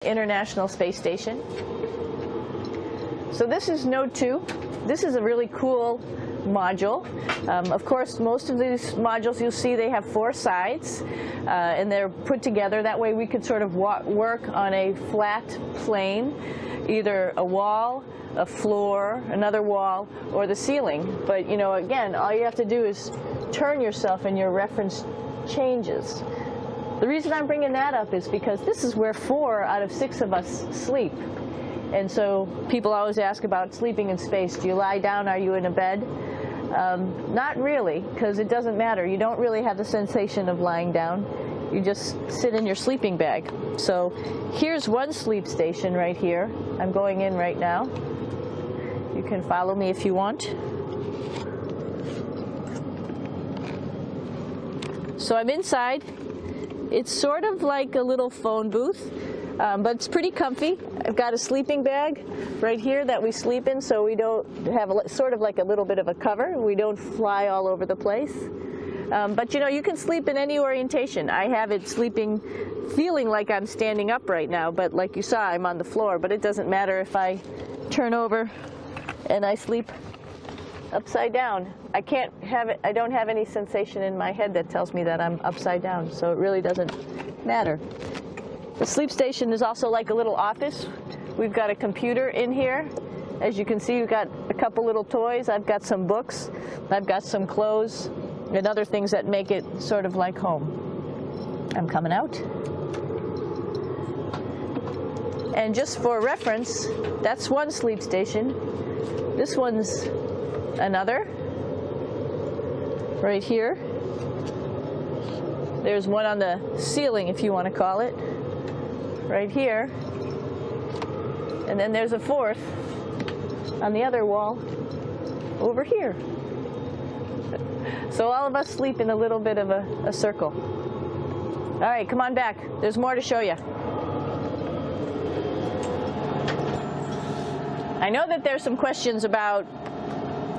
International Space Station. So this is Node 2. This is a really cool module. Of course, most of these modules you'll see they have 4 sides, and they're put together. That way we could sort of work on a flat plane, either a wall, a floor, another wall, or the ceiling. But you know, again, all you have to do is turn yourself and your reference changes. The reason I'm bringing that up is because this is where 4 out of 6 of us sleep. And so people always ask about sleeping in space. Do you lie down? Are you in a bed? Not really, because it doesn't matter. You don't really have the sensation of lying down. You just sit in your sleeping bag. So here's one sleep station right here. I'm going in right now. You can follow me if you want. So I'm inside. It's sort of like a little phone booth, but it's pretty comfy. I've got a sleeping bag right here that we sleep in, so we don't have sort of like a little bit of a cover. We don't fly all over the place. But you know, you can sleep in any orientation. I have it sleeping, feeling like I'm standing up right now, but like you saw, I'm on the floor. But it doesn't matter if I turn over and I sleep upside down. I can't have it. I don't have any sensation in my head that tells me that I'm upside down, so it really doesn't matter. The sleep station is also like a little office. We've got a computer in here. As you can see, we've got a couple little toys. I've got some books. I've got some clothes and other things that make it sort of like home. I'm coming out. And just for reference, that's one sleep station. This one's another. Right here. There's one on the ceiling, if you want to call it. Right here. And then there's a 4th on the other wall over here. So all of us sleep in a little bit of a circle. All right, come on back. There's more to show you. I know that there's some questions about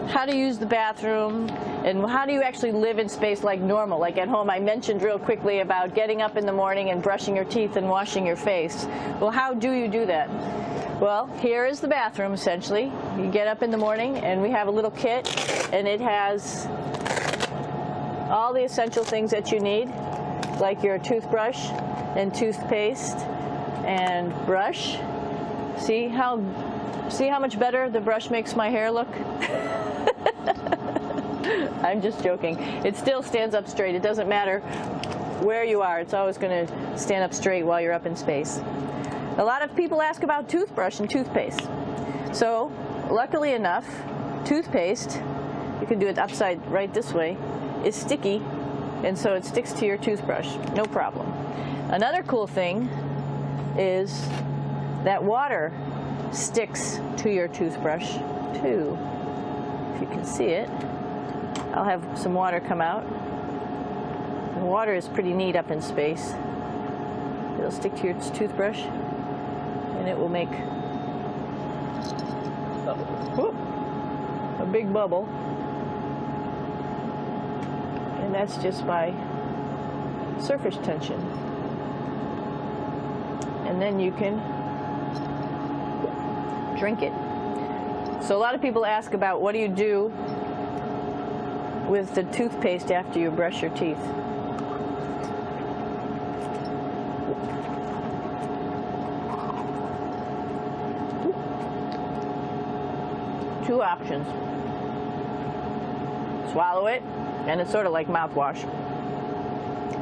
how to use the bathroom and how do you actually live in space like normal, like at home. I mentioned real quickly about getting up in the morning and brushing your teeth and washing your face. Well, how do you do that? Well, here is the bathroom, essentially. You get up in the morning, and we have a little kit, and it has all the essential things that you need, like your toothbrush and toothpaste and brush. See how much better the brush makes my hair look? I'm just joking. It still stands up straight. It doesn't matter where you are. It's always going to stand up straight while you're up in space. A lot of people ask about toothbrush and toothpaste. So, luckily enough, toothpaste, you can do it upside right this way, is sticky, and so it sticks to your toothbrush. No problem. Another cool thing is that water sticks to your toothbrush too. If you can see it. I'll have some water come out. And water is pretty neat up in space. It'll stick to your toothbrush, and it will make a big bubble. And that's just by surface tension. And then you can drink it. So a lot of people ask about what do you do with the toothpaste after you brush your teeth. Two options. Swallow it, and it's sort of like mouthwash,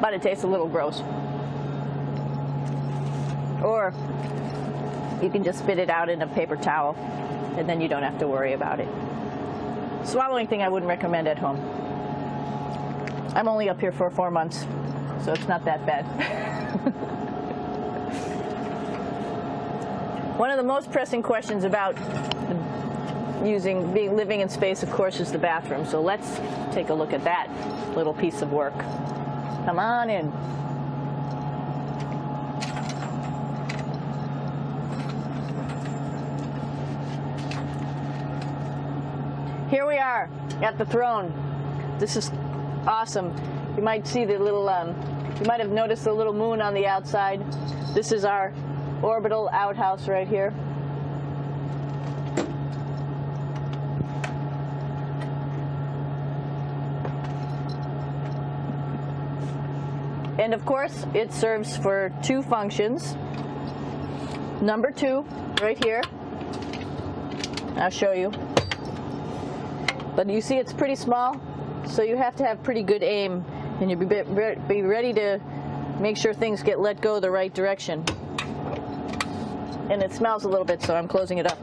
but it tastes a little gross. Or you can just spit it out in a paper towel, and then you don't have to worry about it. Swallowing thing I wouldn't recommend at home. I'm only up here for 4 months, so it's not that bad. One of the most pressing questions about living in space, of course, is the bathroom. So let's take a look at that little piece of work. Come on in. Here we are at the throne. This is awesome. You might see the little, you might have noticed the little moon on the outside. This is our orbital outhouse right here. And of course, it serves for two functions. Number 2, right here. I'll show you. But you see it's pretty small, so you have to have pretty good aim, and you be ready to make sure things get let go the right direction. And it smells a little bit, so I'm closing it up.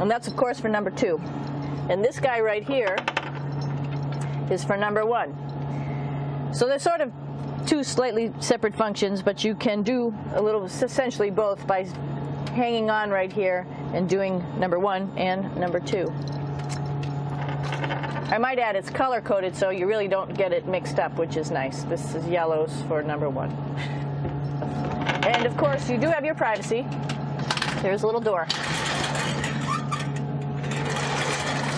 And that's, of course, for number 2. And this guy right here is for number 1. So they're sort of two slightly separate functions, but you can do a little, essentially both, by hanging on right here and doing number 1 and number 2. I might add it's color coded, so you really don't get it mixed up, which is nice. This is yellows for number 1. And of course, you do have your privacy. There's a little door,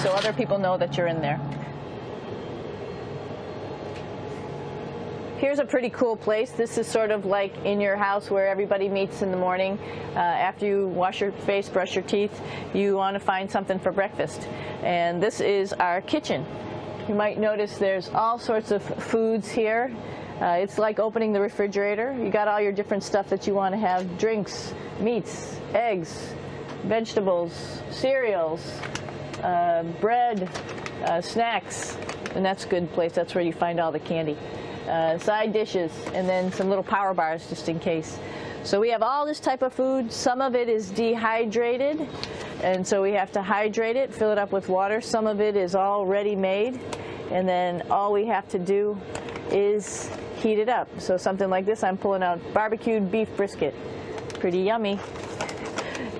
so other people know that you're in there. Here's a pretty cool place. This is sort of like in your house where everybody meets in the morning. After you wash your face, brush your teeth, you want to find something for breakfast. And this is our kitchen. You might notice there's all sorts of foods here. It's like opening the refrigerator. You got all your different stuff that you want to have: drinks, meats, eggs, vegetables, cereals, bread, snacks. And that's a good place. That's where you find all the candy. Side dishes, and then some little power bars just in case. So we have all this type of food. Some of it is dehydrated, and so we have to hydrate it, fill it up with water. Some of it is already made, and then all we have to do is heat it up. So something like this, I'm pulling out barbecued beef brisket. Pretty yummy.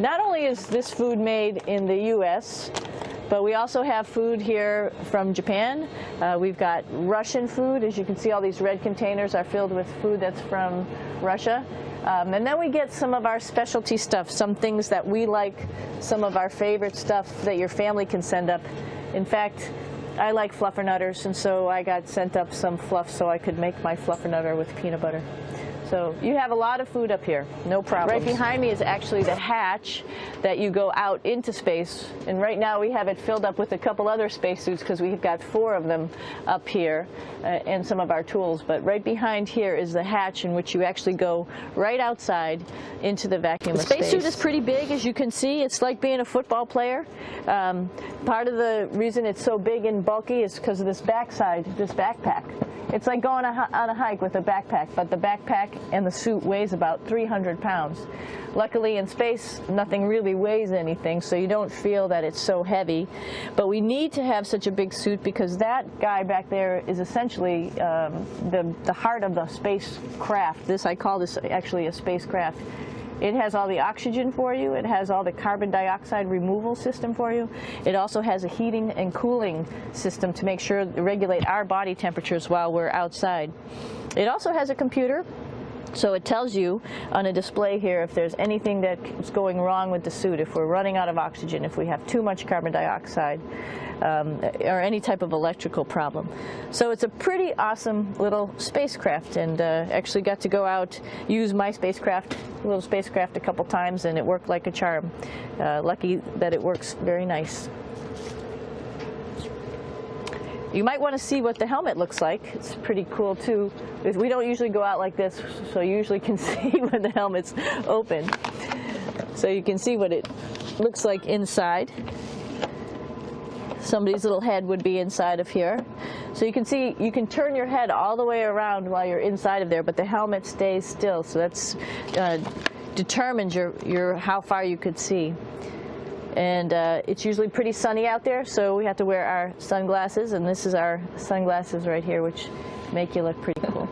Not only is this food made in the U.S., but we also have food here from Japan. We've got Russian food. As you can see, all these red containers are filled with food that's from Russia. And then we get some of our specialty stuff, some things that we like, some of our favorite stuff that your family can send up. In fact, I like fluffernutters, and so I got sent up some fluff so I could make my fluffernutter with peanut butter. So you have a lot of food up here, no problem. Right behind me is actually the hatch that you go out into space. And right now we have it filled up with a couple other spacesuits because we've got 4 of them up here and some of our tools. But right behind here is the hatch in which you actually go right outside into the vacuum of space. The spacesuit is pretty big, as you can see. It's like being a football player. Part of the reason it's so big and bulky is because of this backside, this backpack. It's like going on a hike with a backpack, but the backpack and the suit weighs about 300 pounds. Luckily, in space, nothing really weighs anything, so you don't feel that it's so heavy. But we need to have such a big suit because that guy back there is essentially the heart of the spacecraft. I call this actually a spacecraft. It has all the oxygen for you. It has all the carbon dioxide removal system for you. It also has a heating and cooling system to make sure to regulate our body temperatures while we're outside. It also has a computer, so it tells you on a display here if there's anything that's going wrong with the suit, if we're running out of oxygen, if we have too much carbon dioxide, or any type of electrical problem. So it's a pretty awesome little spacecraft, and actually got to go out, use my little spacecraft a couple times, and it worked like a charm. Lucky that it works very nice. You might want to see what the helmet looks like. It's pretty cool too. We don't usually go out like this, so you usually can see when the helmet's open. So you can see what it looks like inside. Somebody's little head would be inside of here. So you can see, you can turn your head all the way around while you're inside of there, but the helmet stays still. So that's determines how far you could see. And it's usually pretty sunny out there, so we have to wear our sunglasses, and this is our sunglasses right here, which make you look pretty cool.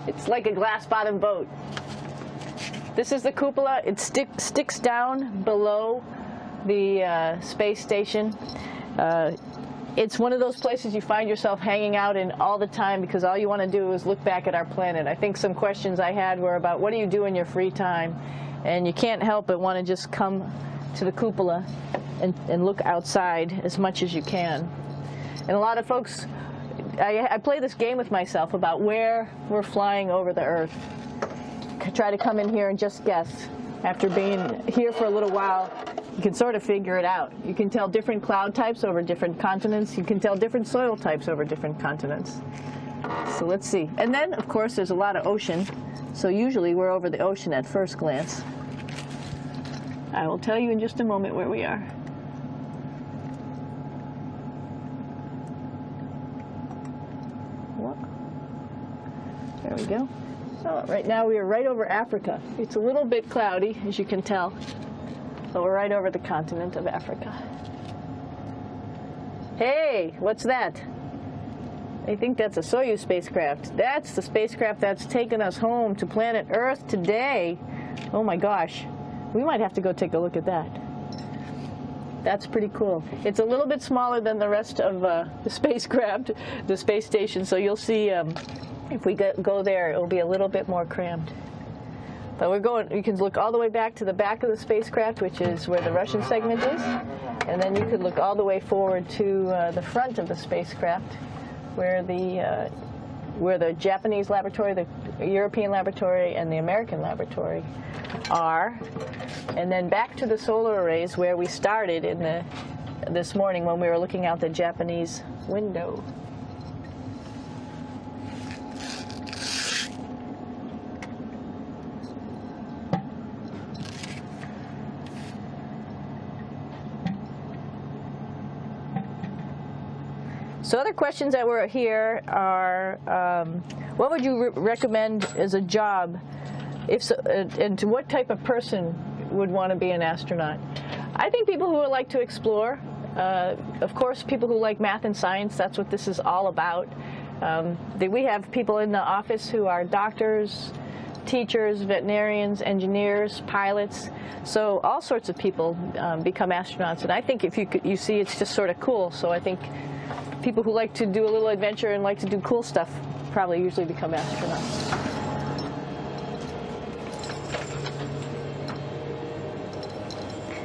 It's like a glass-bottom boat. This is the cupola. It sticks down below the space station. It's one of those places you find yourself hanging out in all the time because all you want to do is look back at our planet. I think some questions I had were about what do you do in your free time? And you can't help but want to just come to the cupola and look outside as much as you can. And a lot of folks I play this game with myself about where we're flying over the Earth. Try to come in here and just guess. After being here for a little while, you can sort of figure it out. You can tell different cloud types over different continents. You can tell different soil types over different continents. So let's see. And then, of course, there's a lot of ocean. So usually we're over the ocean at first glance. I will tell you in just a moment where we are. There we go. So right now we are right over Africa. It's a little bit cloudy, as you can tell, but we're right over the continent of Africa. Hey, what's that? I think that's a Soyuz spacecraft. That's the spacecraft that's taken us home to planet Earth today. Oh my gosh. We might have to go take a look at that. That's pretty cool. It's a little bit smaller than the rest of the spacecraft, the space station, so you'll see if we go there, it will be a little bit more crammed. But we're going, you can look all the way back to the back of the spacecraft, which is where the Russian segment is, and then you could look all the way forward to the front of the spacecraft, where the Japanese laboratory, the European laboratory, and the American laboratory are, and then back to the solar arrays where we started in this morning when we were looking out the Japanese window. So other questions that were here are, what would you recommend as a job, and to what type of person would want to be an astronaut? I think people who would like to explore, of course people who like math and science, that's what this is all about. We have people in the office who are doctors, teachers, veterinarians, engineers, pilots, so all sorts of people become astronauts, and I think if you see it's just sort of cool, so I think people who like to do a little adventure and like to do cool stuff probably usually become astronauts.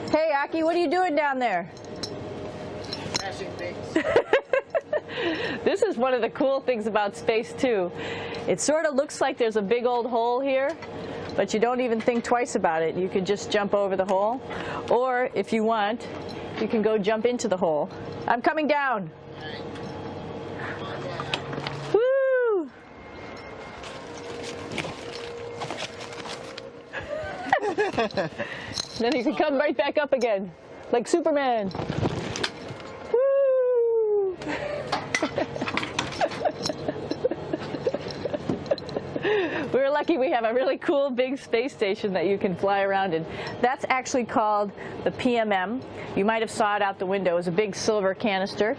Hey, Aki, what are you doing down there? Crashing things. This is one of the cool things about space, too. It sort of looks like there's a big old hole here, but you don't even think twice about it. You can just jump over the hole, or if you want, you can go jump into the hole. I'm coming down. Woo! Then you can come right back up again, like Superman. Woo! We're lucky we have a really cool big space station that you can fly around in. That's actually called the PMM. You might have saw it out the window. It's a big silver canister.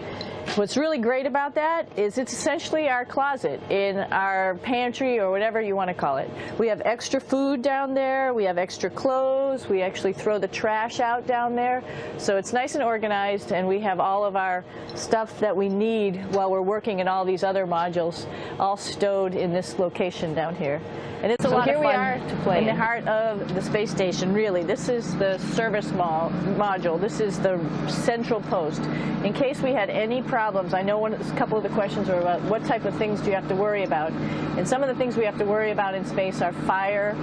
What's really great about that is it's essentially our closet in our pantry or whatever you want to call it. We have extra food down there. We have extra clothes. We actually throw the trash out down there. So it's nice and organized, and we have all of our stuff that we need while we're working in all these other modules all stowed in this location down here. And it's a lot of fun. Here we are to play in the heart of the space station, really. This is the service module. This is the central post. In case we had any problems, I know a couple of the questions were about what type of things do you have to worry about. And some of the things we have to worry about in space are fire.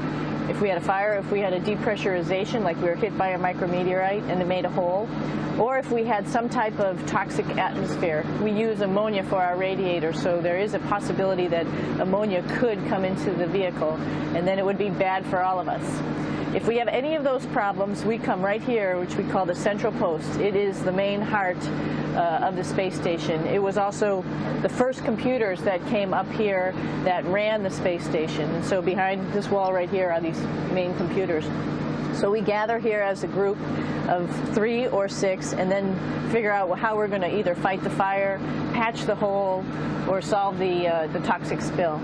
If we had a fire, if we had a depressurization, like we were hit by a micrometeorite and it made a hole, or if we had some type of toxic atmosphere. We use ammonia for our radiator, so there is a possibility that ammonia could come into the vehicle, and then it would be bad for all of us. If we have any of those problems, we come right here, which we call the central post. It is the main heart of the space station. It was also the first computers that came up here that ran the space station. And so behind this wall right here are these main computers. So we gather here as a group of 3 or 6 and then figure out how we're going to either fight the fire, patch the hole, or solve the toxic spill.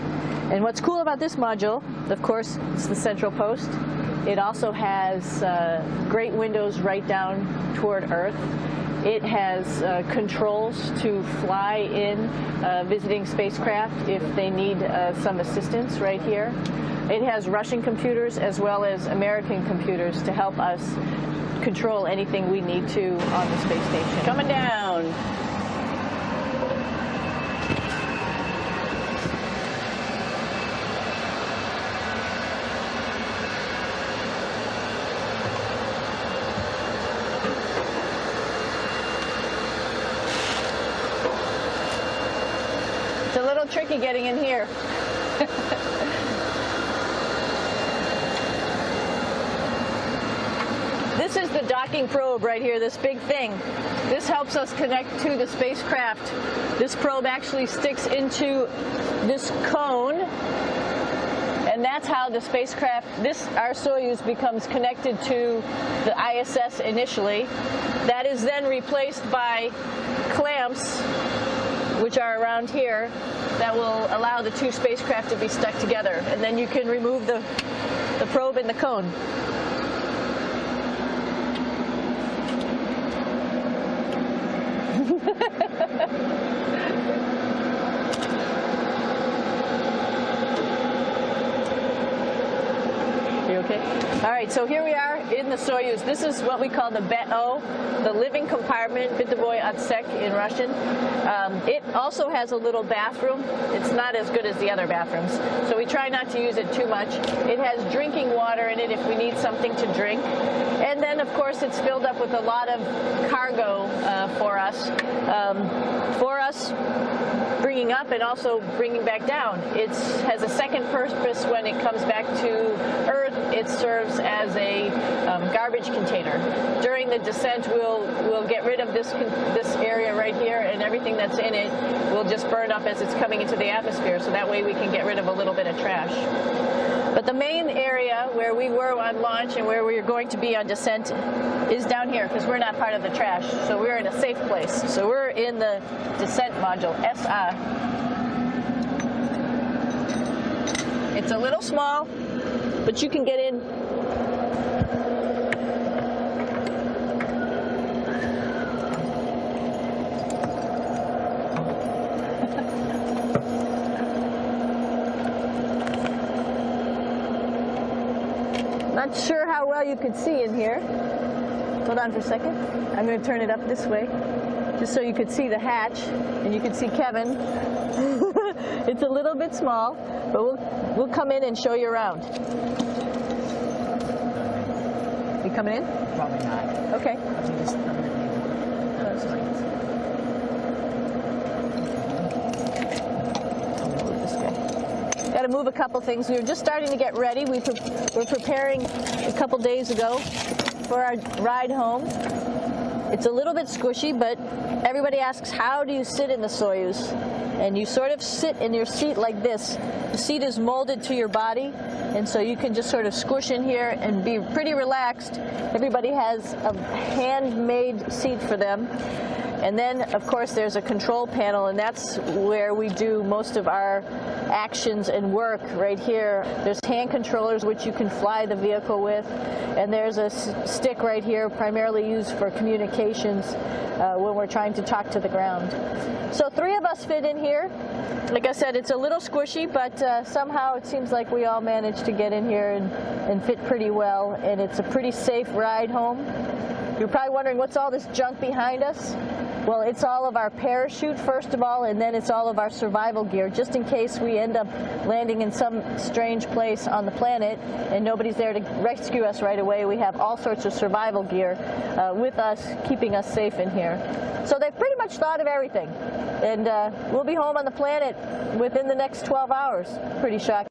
And what's cool about this module, of course, it's the central post. It also has great windows right down toward Earth. It has controls to fly in visiting spacecraft if they need some assistance right here. It has Russian computers as well as American computers to help us control anything we need to on the space station. Coming down. little tricky getting in here. This is the docking probe right here, this big thing. This helps us connect to the spacecraft. This probe actually sticks into this cone, and that's how the spacecraft, our Soyuz, becomes connected to the ISS initially. That is then replaced by clamps, which are around here, that will allow the two spacecraft to be stuck together. And then you can remove the probe and the cone. You okay? All right, so here we are in the Soyuz. This is what we call the BEO, the living compartment, bytovoy otsek in Russian. It also has a little bathroom. It's not as good as the other bathrooms, so we try not to use it too much. It has drinking water in it if we need something to drink. And then, of course, it's filled up with a lot of cargo for us. Bringing up and also bringing back down. It has a second purpose when it comes back to Earth. It serves as a garbage container. During the descent, we'll get rid of this area right here, and everything that's in it will just burn up as it's coming into the atmosphere, so that way we can get rid of a little bit of trash. But the main area where we were on launch and where we're going to be on descent is down here, because we're not part of the trash. So we're in a safe place. So we're in the descent module, SA. It's a little small, but you can get in. Not sure how well you could see in here. Hold on for a second. I'm going to turn it up this way, just so you could see the hatch, and you could see Kevin. It's a little bit small, but we'll come in and show you around. You coming in? Probably not. Okay. Got to move a couple things. We were just starting to get ready. We're preparing a couple days ago for our ride home. It's a little bit squishy, but everybody asks, how do you sit in the Soyuz? And you sort of sit in your seat like this. The seat is molded to your body, and so you can just sort of squish in here and be pretty relaxed. Everybody has a handmade seat for them. And then, of course, there's a control panel, and that's where we do most of our actions and work right here. There's hand controllers, which you can fly the vehicle with, and there's a stick right here, primarily used for communications when we're trying to talk to the ground. So 3 of us fit in here. Like I said, it's a little squishy, but somehow it seems like we all managed to get in here and fit pretty well, and it's a pretty safe ride home. You're probably wondering, what's all this junk behind us? Well, it's all of our parachute, first of all, and then it's all of our survival gear, just in case we end up landing in some strange place on the planet and nobody's there to rescue us right away. We have all sorts of survival gear with us, keeping us safe in here. So they've pretty much thought of everything. And we'll be home on the planet within the next 12 hours. Pretty shocking.